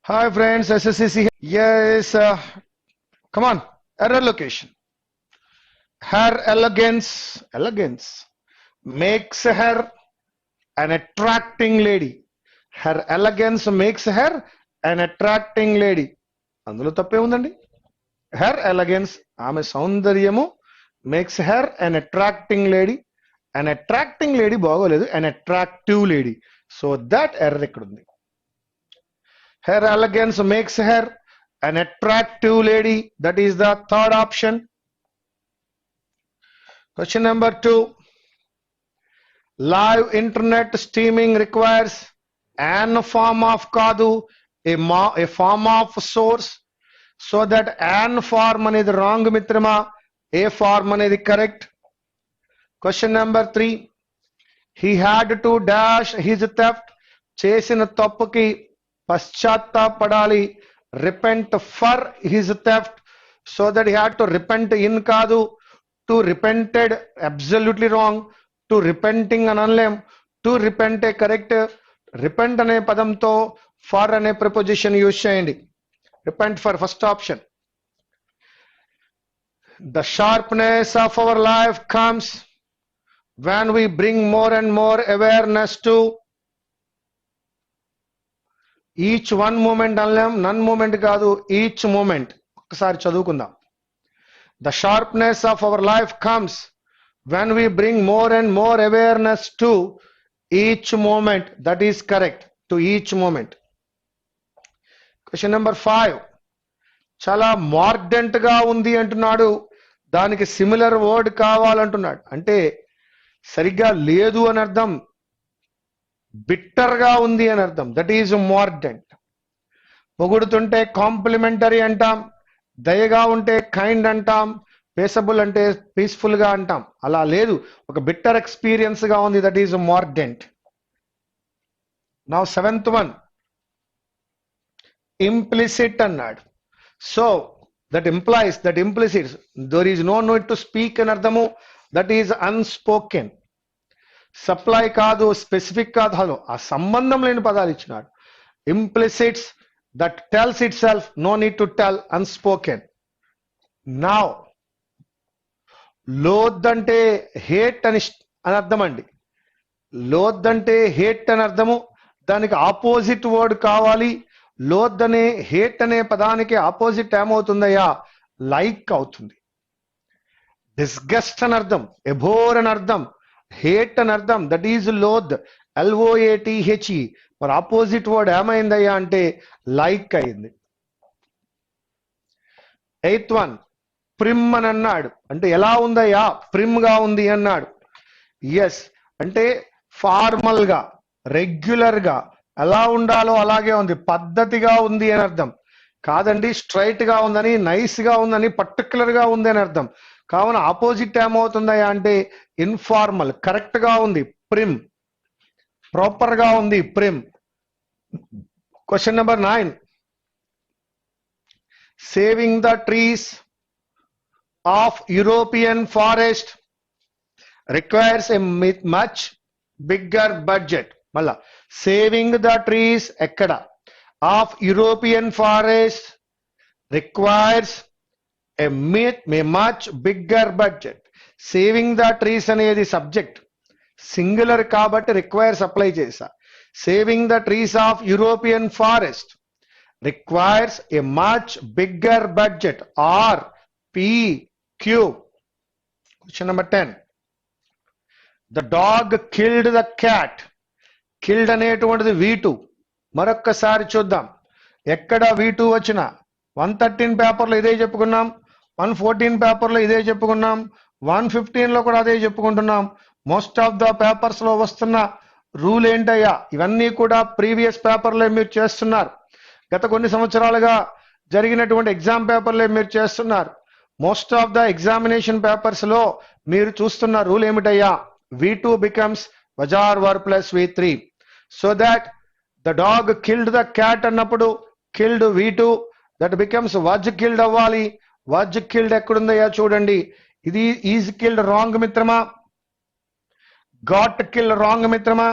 Hi friends, SSCC. Yes, come on. Error location. Her elegance makes her an attracting lady. Her elegance makes her an attracting lady. అందులో తప్పే ఉందండి. Her elegance, ఆమె సౌందర్యము makes her an attracting lady. An attracting lady బాగోలేదు, an attractive lady. So that error ఇక్కడ ఉంది. Her elegance makes her an attractive lady. That is the third option. Question number 2. Live internet streaming requires an form of kadu, a form of source. So that an form అనేది wrong మిత్రమా, a form అనేది correct. Question number 3. He had to dash his theft. చేసిన తప్పుకి పశ్చాత్తాపడాలి, repent for his theft. So that he had to repent in కాదు, to repented absolutely wrong. To repenting అని అనలేం, to repent correct. repent అనే పదంతో for అనే preposition use చేయండి. repent for first option. The sharpness of our life comes when we bring more and more awareness to each one moment అనలేం, none moment కాదు, each moment. ఒకసారి చదువుకుందాం. The sharpness of our life comes when we bring more and more awareness to each moment. That is correct, to each moment. Question number 5. చాలా మార్డెంట్ గా ఉంది అంటున్నాడు, దానికి similar word కావాలంటున్నాడు. అంటే సరిగ్గా లేదు అని అర్థం, బిట్టర్ గా ఉంది అని అర్థం. That is mordant. పొగుడుతుంటే కాంప్లిమెంటరీ అంటాం, దయగా ఉంటే కైండ్ అంటాం, పేసబుల్ అంటే పీస్ఫుల్ గా అంటాం. అలా లేదు, ఒక బిట్టర్ ఎక్స్పీరియన్స్ గా ఉంది. That is mordant. Now 7th one, implicit అన్నాడు. So that implies, that implicit, there is no need to speak అని అర్థము. That is unspoken. సప్లై కాదు, స్పెసిఫిక్ కాదు, హలో, ఆ సంబంధం లేని పదాలు ఇచ్చినాడు. Implicits, that tells itself, no need to tell, unspoken. Now loathe అంటే హేట్ అని అర్థం అండి. లోద్ అంటే హేట్ అని అర్థము, దానికి ఆపోజిట్ వర్డ్ కావాలి. లోద్ అనే హేట్ అనే పదానికి ఆపోజిట్ ఏమవుతుందయ్యా, లైక్ అవుతుంది. డిస్గస్ట్ అని అర్థం, ఎబోర్ అని అర్థం, హేట్ అని అర్థం. That is Lodh, LOATHE. మరి ఆపోజిట్ వర్డ్ ఏమైందయ్యా అంటే లైక్ అయింది. 8th one, ప్రిమ్ అని అన్నాడు. అంటే ఎలా ఉందయ్యా, ప్రిమ్ గా ఉంది అన్నాడు. ఎస్ అంటే ఫార్మల్ గా, రెగ్యులర్ గా, ఎలా ఉండాలో అలాగే ఉంది, పద్ధతిగా ఉంది అని అర్థం. కాదండి, స్ట్రైట్ గా ఉందని, నైస్ గా ఉందని, పర్టికులర్ గా ఉంది అని అర్థం. కావున ఆపోజిట్ ఏమవుతుందయ్యా అంటే ఇన్ఫార్మల్, కరెక్ట్ గా ఉంది, ప్రిమ్, ప్రాపర్ గా ఉంది, prim. Question number 9. Saving the trees of European forest requires a much bigger budget. మళ్ళా సేవింగ్ ద ట్రీస్ ఎక్కడ, of European forest requires a much bigger budget. Saving the trees అనేది subject, singular కాబట్టి requires apply చేసా. Saving the trees of European forest requires a much bigger budget. RPQ. Question number 10. The dog killed the cat. Killed అనేటువంటిది V2. మరొక్కసారి చూద్దాం, ఎక్కడ V2 వచ్చినా 113 పేపర్లో ఇదే చెప్పుకున్నాం, 114 పేపర్లో ఇదే చెప్పుకున్నాం, 115 లో కూడా అదే చెప్పుకుంటున్నాం. మోస్ట్ ఆఫ్ ద పేపర్స్ లో వస్తున్న రూల్ ఏంటయ్యా, ఇవన్నీ కూడా ప్రీవియస్ పేపర్లే మీరు చేస్తున్నారు, గత కొన్ని సంవత్సరాలుగా జరిగినటువంటి ఎగ్జామ్ పేపర్లే మీరు చేస్తున్నారు. Most of the examination papers లో మీరు చూస్తున్న రూల్ ఏమిటయ్యా, V2 becomes was or were plus V3. So that the dog killed the cat అన్నప్పుడు killed V2, that becomes was killed అవ్వాలి. వాజ్ కిల్డ్ ఎక్కడుందయ్యా చూడండి, ఇది ఈజ్ కిల్డ్ రాంగ్ మిత్రమా, గాట్ కిల్డ్ రాంగ్ మిత్రమా,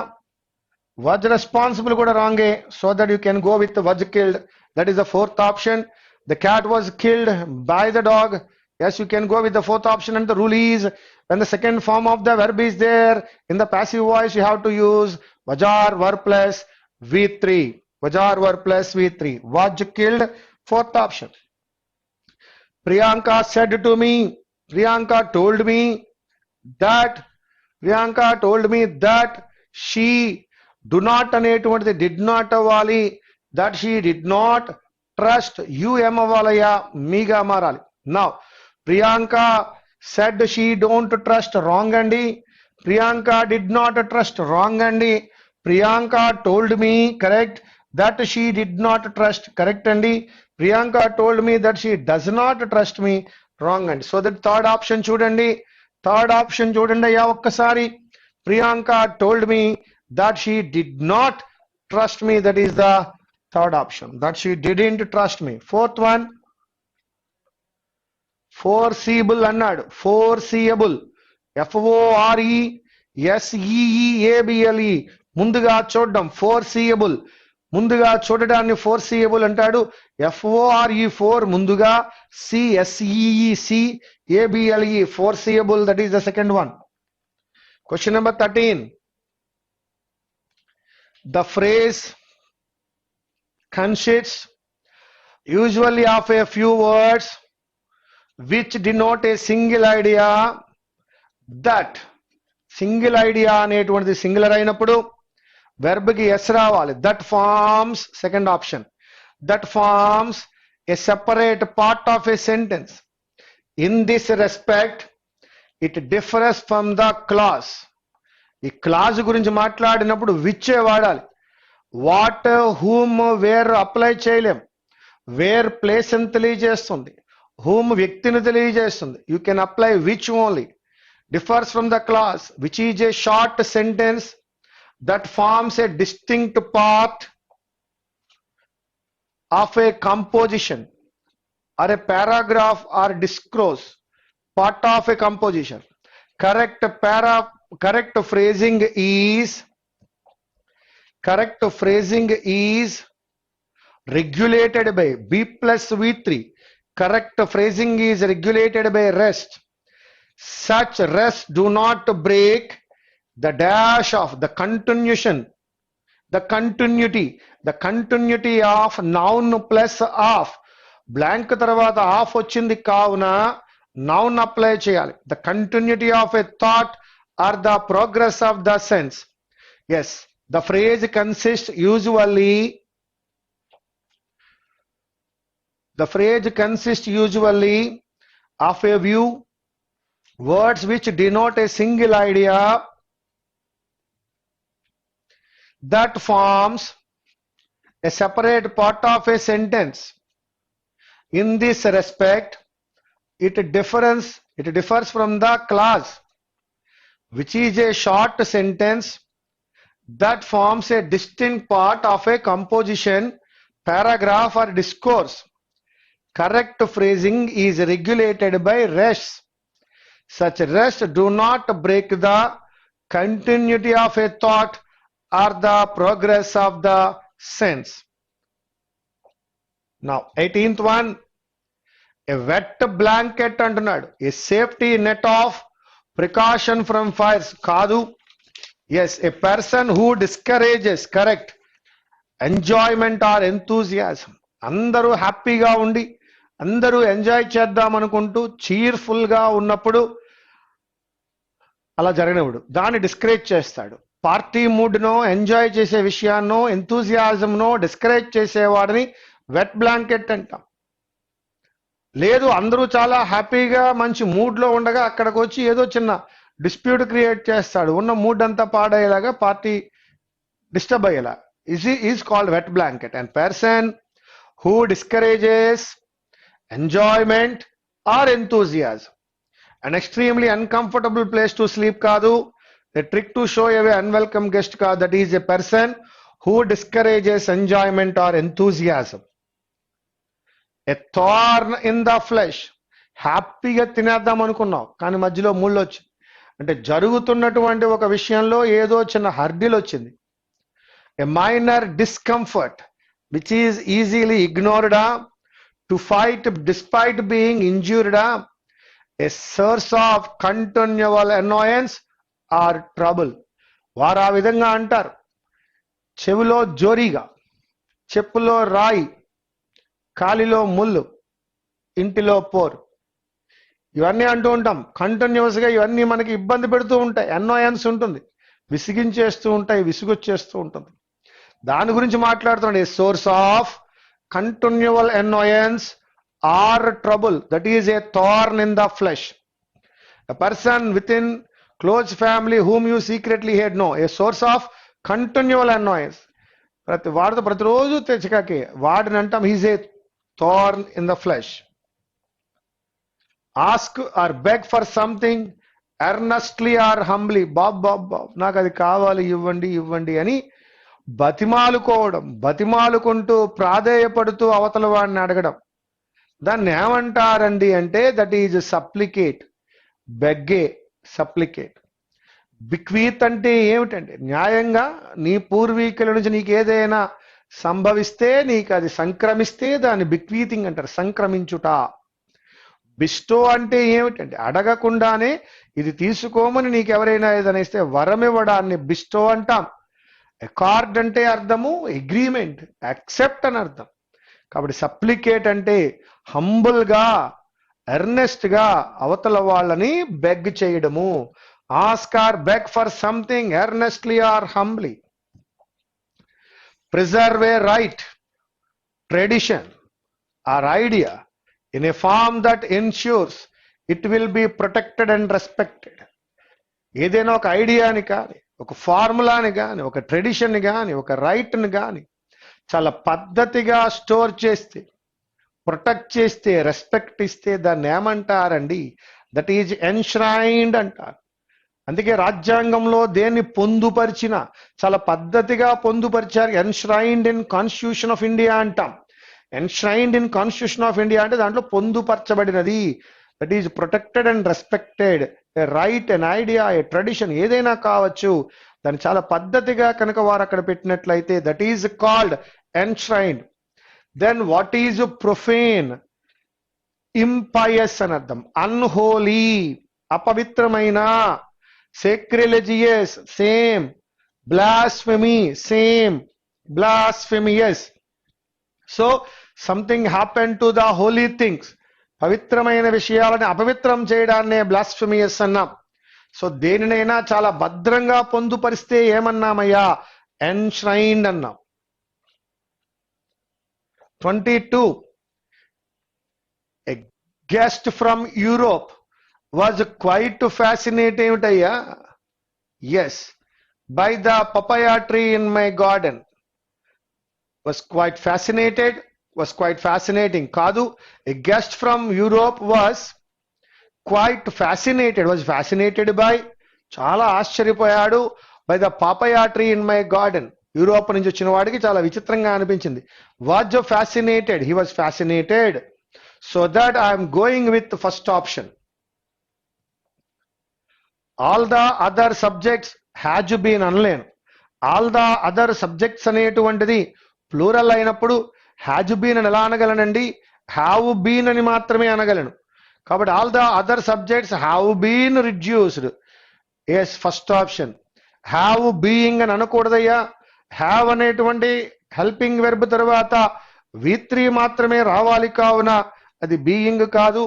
Was responsible kuda wrong, so that you can go with was killed. That is the fourth option. The cat was killed by the dog. Yes, you can go with the fourth option. And the rule is, when the second form of the verb is there in the passive voice, you have to use wajar verb plus V3. Wajar verb plus V3. Was killed, fourth option. Priyanka said to me, Priyanka told me that, Priyanka told me that she do not అనేటువంటిది did not అవ్వాలి, that she did not trust you ఏం అవ్వాలయ్యా, మీగా మారాలి. Now Priyanka said she don't trust, wrong అండి. Priyanka did not trust, wrong అండి. Priyanka told me, correct, that she did not trust, correct అండి. Priyanka told me that she does not trust me, wrong అండి. So that third option చూడండి, third option చూడండి అయ్యా ఒక్కసారి. Priyanka told me that she did not trust me, that is the third option, that she didn't trust me. Fourth one, foreseeable అన్నాడు. foreseeable, FORESEEABLE, ముందుగా చూడడం. foreseeable, ముందుగా చూడడాన్ని foreseeable అంటాడు. FORE ముందుగా, CSEECABLE, foreseeable, that is the second one. Question number 13. The phrase consists usually of a few words which denote a single idea. That single idea అనేటువంటిది singular అయినప్పుడు verb కి s రావాలి. That forms, second option, that forms a separate part of a sentence. In this respect it differs from the clause. ఈ clause గురించి మాట్లాడినప్పుడు which వాడాలి. What, whom, where apply చేయలేం. Where place అని తెలియజేస్తుంది, హూమ్ వ్యక్తిని తెలియజేస్తుంది. You can apply which only. Differs from the clause, which is a short sentence that forms a distinct part of a composition or a paragraph or discourse, part of a composition. Correct phrasing is regulated by B plus V3. Correct phrasing is regulated by rest. Such rest do not break the dash of the continuation, the continuity of noun plus of. Blank తర్వాత of వచ్చింది కావున noun apply చేయాలి. The continuity of a thought or the progress of the sense. Yes, the phrase consists usually of a few words which denote a single idea that forms a separate part of a sentence. In this respect it differs from the clause, which is a short sentence that forms a distinct part of a composition, paragraph or discourse. Correct phrasing is regulated by rest. Such rest do not break the continuity of a thought or the progress of the sense. Now 18th one, a wet blanket అంటున్నాడు. A safety net of precaution from fires కాదు. Yes, a person who discourages, correct, enjoyment or enthusiasm. అందరూ హ్యాపీగా ఉండి అందరూ enjoy చేద్దాం అనుకుంటూ cheerful గా ఉన్నప్పుడు అలా జరగనివ్వడు, దాన్ని డిస్కరేజ్ చేస్తాడు. పార్టీ మూడ్ నో, ఎంజాయ్ చేసే విషయాన్నో, ఎంతూజియాజం నో డిస్కరేజ్ చేసేవాడిని వెట్ బ్లాంకెట్ అంటాం. లేదు, అందరూ చాలా హ్యాపీగా మంచి మూడ్ లో ఉండగా అక్కడికి వచ్చి ఏదో చిన్న డిస్ప్యూట్ క్రియేట్ చేస్తాడు, ఉన్న మూడ్ అంతా పాడేలాగా, పార్టీ డిస్టర్బ్ అయ్యేలా. Is called wet blanket. And person who discourages enjoyment or enthusiasm. an extremely uncomfortable place to sleep కాదు. a trick to show away unwelcome guest కాదు. that is a person who discourages enjoyment or enthusiasm. a thorn in the flesh, హ్యాపీగా తినేద్దాం అనుకున్నావు కానీ మధ్యలో ముళ్ళు వచ్చి, అంటే జరుగుతున్నటువంటి ఒక విషయంలో ఏదో చిన్న హర్డిల్ వచ్చింది, a minor discomfort which is easily ignored, to fight despite being injured, a source of continual annoyance or trouble. వారు ఆ విధంగా అంటారు, చెవిలో జోరీగా, చెప్పులో రాయి, కాలిలో ముళ్ళు, ఇంటిలో పోరు, ఇవన్నీ అంటూ ఉంటాం. కంటిన్యూస్ గా ఇవన్నీ మనకి ఇబ్బంది పెడుతూ ఉంటాయి, అన్నోయన్స్ ఉంటుంది, విసిగించేస్తూ ఉంటాయి, విసుగొచ్చేస్తూ ఉంటుంది. దాని గురించి మాట్లాడుతున్నాడు. A source of continual annoyance or trouble, that is a thorn in the flesh. A person within close family whom you secretly hate, no, a source of continual annoyance. వాడితో ప్రతిరోజు తెచ్చకాకే, వాడిని అంటాం he's a thorn in the flesh. Ask or beg for something earnestly or humbly, బాబ్ నాకు అది కావాలి, ఇవ్వండి ఇవ్వండి అని బతిమాలుకోవడం, బతిమాలుకుంటూ ప్రాధేయపడుతూ అవతల వాడిని అడగడం, దాన్ని ఏమంటారండి అంటే దట్ ఈజ్ సప్లికేట్, బెగ్గే, సప్లికేట్. బిక్వీత్ అంటే ఏమిటండి? న్యాయంగా నీ పూర్వీకుల నుంచి నీకు ఏదైనా సంభవిస్తే, నీకు అది సంక్రమిస్తే దాన్ని బిక్వీతింగ్ అంటారు, సంక్రమించుట. బిస్టో అంటే ఏమిటండి? అడగకుండానే ఇది తీసుకోమని నీకు ఎవరైనా ఏదైనా ఇస్తే వరం ఇవ్వడాన్ని బిస్టో అంటాం. అకార్డ్ అంటే అర్థము అగ్రిమెంట్, యాక్సెప్ట్ అని అర్థం. కాబట్టి సప్లికేట్ అంటే హంబుల్ గా, ఎర్నెస్ట్ గా అవతల వాళ్ళని బెగ్ చేయడము. Ask or beg for something earnestly or humbly. Preserve a right, tradition or idea in a form that ensures it will be protected and respected. ఏదైనా ఒక ఐడియాని కానీ, ఒక ఫార్ములాని కానీ, ఒక ట్రెడిషన్ కానీ, ఒక రైట్ని కానీ చాలా పద్ధతిగా స్టోర్ చేస్తే, ప్రొటెక్ట్ చేస్తే, రెస్పెక్ట్ ఇస్తే దాన్ని ఏమంటారండి? దట్ ఈజ్ ఎన్ష్రైన్డ్ అంటారు. అందుకే రాజ్యాంగంలో దేన్ని పొందుపరిచినా చాలా పద్ధతిగా పొందుపరిచారు. Enshrined in constitution of India అంటాం. Enshrined in constitution of India అంటే దాంట్లో పొందుపరచబడినది. That is protected and respected. A right, an idea, a tradition ఏదైనా కావచ్చు, దాన్ని చాలా పద్ధతిగా కనుక వారు అక్కడ పెట్టినట్లయితే that is called enshrined. Then what is profane? Impious అని అర్థం, అన్హోలీ, అపవిత్రమైన. Sacrilegious, same. Blasphemy, same. Blasphemous. So something happen to the holy things, పవిత్రమైన విషయాలని అపవిత్రం చేయడాన్నే బ్లాస్ఫెమియస్ అన్నాం. సో దేనినైనా చాలా భద్రంగా పొందుపరిస్తే ఏమన్నామయ్యా? ఎన్ష్రైన్డ్ అన్నాం. 22. A guest from Europe was quite fascinated, ఏమిటయ్యా? Yes, by the papaya tree in my garden. Was quite fascinating కాదు. A guest from Europe was quite fascinated, was fascinated by, చాలా ఆశ్చర్యపోయాడు, by the papaya tree in my garden. Europe నుంచి వచ్చిన వాడికి చాలా విచిత్రంగా అనిపించింది. Was fascinated, he was fascinated. So that I am going with the first option. All the other subjects had been అనలేను. All the other subjects అనేటువంటిది plural అయినప్పుడు has been అని ఎలా అనగలనండి? హ్యావ్ బీన్ అని మాత్రమే అనగలను. కాబట్టి all the other subjects have been reduced. Yes, first option. Have being అని అనకూడదయ్యా. హ్యావ్ అనేటువంటి హెల్పింగ్ వెర్బ్ తర్వాత V3 మాత్రమే రావాలి, కావున అది బీయింగ్ కాదు.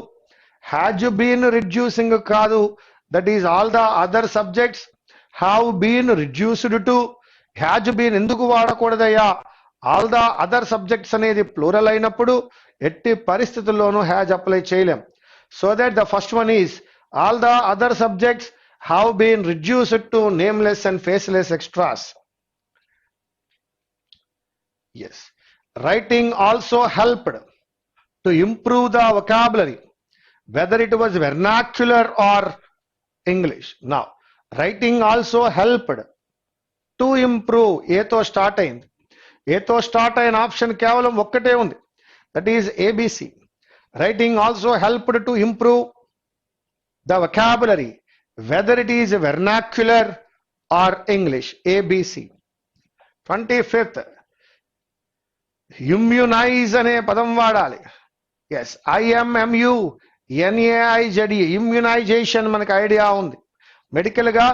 హ్యాజ్ బీన్ రిడ్యూసింగ్ కాదు. That is all the other subjects have been reduced to. Has been ఎందుకు వాడకూడదయ్యా? ఆల్ ద అదర్ సబ్జెక్ట్స్ అనేది ప్లూరల్ అయినప్పుడు ఎట్టి పరిస్థితుల్లోనూ హ్యాజ్ అప్లై చేయలేం. So that the first one is all the other subjects have been reduced to nameless and faceless extras. Yes, writing also helped to improve the vocabulary, whether it was vernacular or English. Now, writing also helped to improve. ఏతో start అయింది. ఏతో start అయిన option కేవలం ఒక్కటే ఉంది, that is ABC. Writing also helped to improve the vocabulary, whether it is vernacular or English. ABC. 25th, immunize అనే పదం వాడాలి. ఎస్, IMMU, NAIZE, ఇమ్యునైజేషన్ మనకు ఐడియా ఉంది. మెడికల్ గా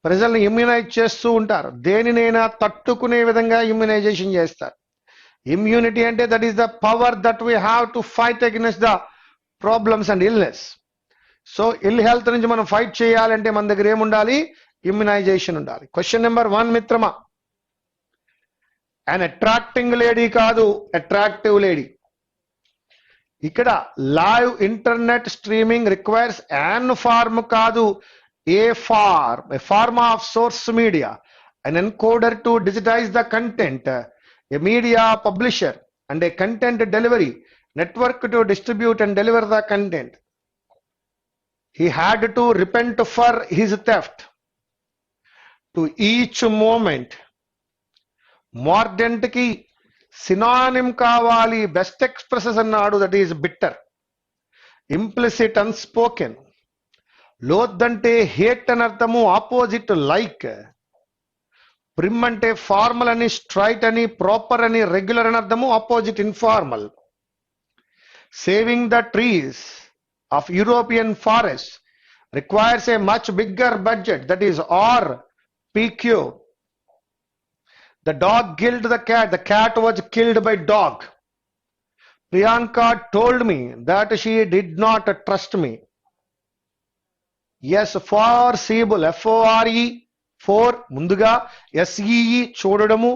ప్రజల్ని ఇమ్యునైజ్ చేస్తూ ఉంటారు. దేనినైనా తట్టుకునే విధంగా ఇమ్యునైజేషన్ చేస్తారు. ఇమ్యూనిటీ అంటే that is the power that we have to fight against the problems and illness. So ill health నుంచి మనం ఫైట్ చేయాలంటే మన దగ్గర ఏముండాలి? ఇమ్యునైజేషన్ ఉండాలి. క్వశ్చన్ నెంబర్ 1 మిత్రమా, అండ్ అట్రాక్టింగ్ లేడీ కాదు, అట్రాక్టివ్ లేడీ. ఇక్కడ live internet streaming requires an form కాదు, a form of source media, an encoder to digitize the content, a media publisher, and a content delivery network to distribute and deliver the content. He had to repent for his theft. To each moment, mordant ki synonym kavali, best expresses annadu, that is bitter, implicit, unspoken. లోద్దante hate అని అర్థము, opposite like. ప్రిమ్ అంటే formal అని, straight అని, proper అని, regular అని అర్థము, opposite informal. Saving the trees of European forest requires a much bigger budget, that is RPQ. The dog killed the cat was killed by dog. Priyanka told me that she did not trust me. Yes, foreseeable, FORE, four ముందుగా, SEE చూడడము,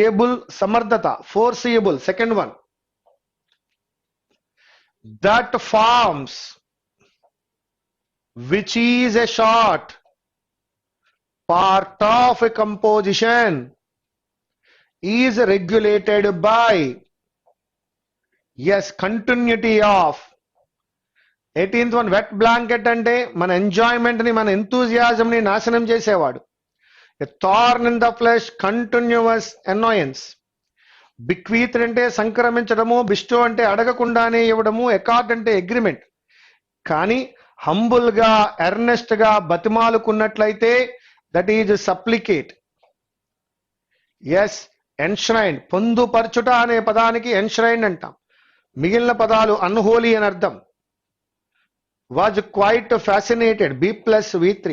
able సమర్థత, foreseeable second one. That forms which is a short part of a composition is regulated by, yes, continuity of. 18th one, wet blanket అంటే మన enjoyment ని, మన enthusiasm ని నాశనం చేసేవాడు. A thorn in the flesh, continuous annoyance. బిక్వీత్ అంటే సంక్రమించడము, bestow అంటే అడగకుండానే ఇవ్వడము, అకార్డ్ అంటే అగ్రిమెంట్. కానీ హంబుల్ గా, ఎర్నెస్ట్ గా బతిమాలుకున్నట్లయితే దట్ ఈజ్ సప్లికేట్. ఎస్, ఎన్ష్రైన్, పొందుపరచుట అనే పదానికి ఎన్ష్రైన్ అంటాం. మిగిలిన పదాలు అన్హోలీ అని అర్థం. Was quite fascinated, B+V3.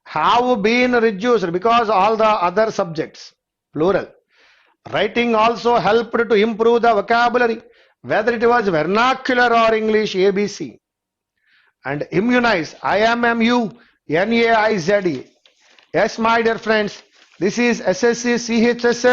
Have been reduced because all the other subjects, plural. Writing also helped to improve the vocabulary, whether it was vernacular or English, ABC. And immunize, IMMU, NAIZE. Yes, my dear friends, this is SSC CHSL